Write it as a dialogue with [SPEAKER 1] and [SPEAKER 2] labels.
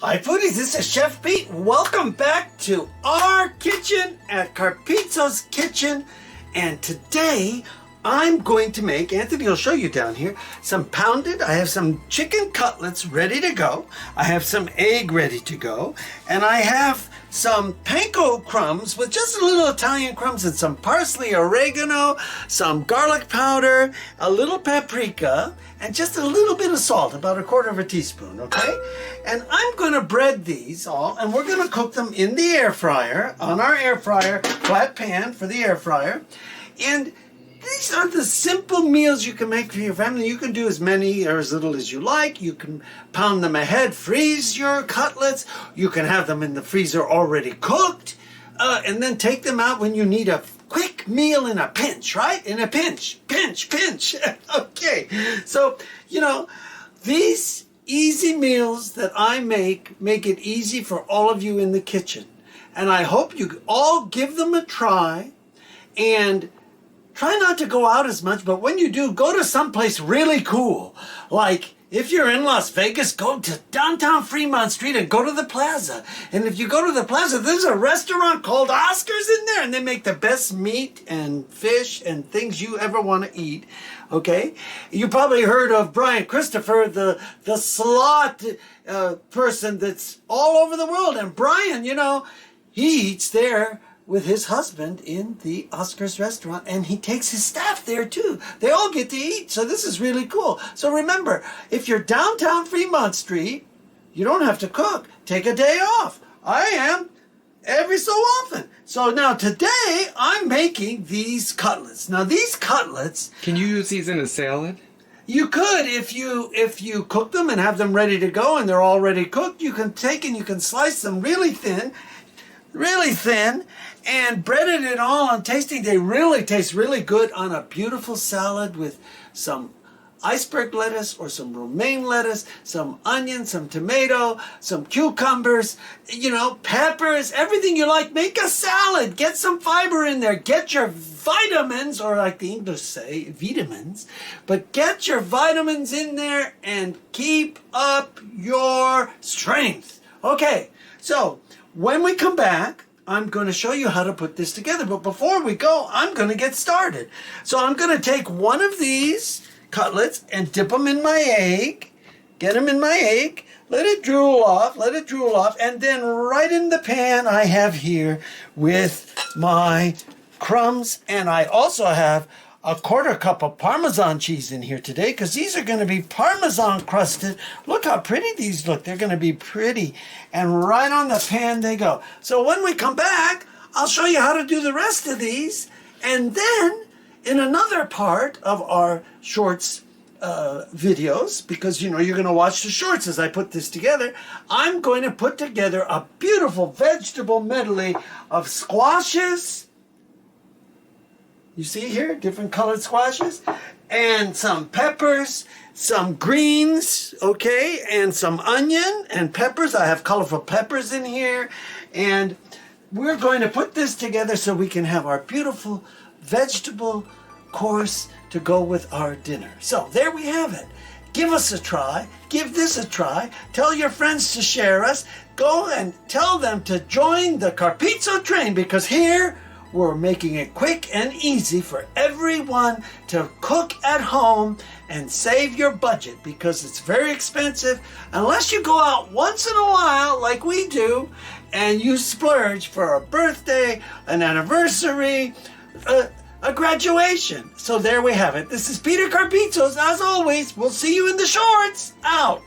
[SPEAKER 1] Hi foodies, this is Chef Pete. Welcome back to our kitchen at Carpizzo's Kitchen. And today I'm going to make, Anthony will show you down here, some pounded, I have some chicken cutlets ready to go. I have some egg ready to go. And I have some panko crumbs with just a little Italian crumbs and some parsley, oregano, some garlic powder, a little paprika, and just a little bit of salt, about 1/4 teaspoon, okay? And I'm gonna bread these all, and we're gonna cook them in the air fryer, on our air fryer, flat pan for the air fryer. And these are the simple meals you can make for your family. You can do as many or as little as you like. You can pound them ahead, freeze your cutlets. You can have them in the freezer already cooked, and then take them out when you need a quick meal in a pinch, right? In a pinch. Okay. So, these easy meals that I make it easy for all of you in the kitchen. And I hope you all give them a try. And try not to go out as much, but when you do, go to someplace really cool. Like, if you're in Las Vegas, go to downtown Fremont Street and go to the Plaza. And if you go to the Plaza, there's a restaurant called Oscar's in there, and they make the best meat and fish and things you ever want to eat, okay? You probably heard of Brian Christopher, the slot person that's all over the world. And Brian, he eats there with his husband in the Oscar's restaurant, and he takes his staff there too. They all get to eat, so this is really cool. So remember, if you're downtown Fremont Street, you don't have to cook. Take a day off. I am every so often. So now today, I'm making these cutlets. Now these cutlets...
[SPEAKER 2] Can you use these in a salad?
[SPEAKER 1] You could, if you cook them and have them ready to go and they're already cooked, you can take and you can slice them really thin, and breaded it all on tasting. They really taste really good on a beautiful salad with some iceberg lettuce or some romaine lettuce, some onion, some tomato, some cucumbers, peppers, everything you like. Make a salad. Get some fiber in there. Get your vitamins, or like the English say, vitamins. But get your vitamins in there and keep up your strength. Okay, so when we come back, I'm going to show you how to put this together. But before we go, I'm going to get started. So I'm going to take one of these cutlets and dip them in my egg. Get them in my egg. Let it drool off. And then right in the pan I have here with my crumbs. And I also have 1/4 cup of Parmesan cheese in here today, because these are going to be Parmesan crusted. Look how pretty these look. They're going to be pretty. And right on the pan they go. So when we come back, I'll show you how to do the rest of these. And then in another part of our shorts videos, because you're going to watch the shorts as I put this together, I'm going to put together a beautiful vegetable medley of squashes. You see here, different colored squashes, and some peppers, some greens, okay, and some onion and peppers. I have colorful peppers in here, and we're going to put this together so we can have our beautiful vegetable course to go with our dinner. So there we have it. Give us a try. Give this a try. Tell your friends to share us. Go and tell them to join the Carpizzo train, because here we're making it quick and easy for everyone to cook at home and save your budget, because it's very expensive unless you go out once in a while like we do and you splurge for a birthday, an anniversary, a graduation. So there we have it. This is Peter Carpizzo's. As always, we'll see you in the shorts. Out.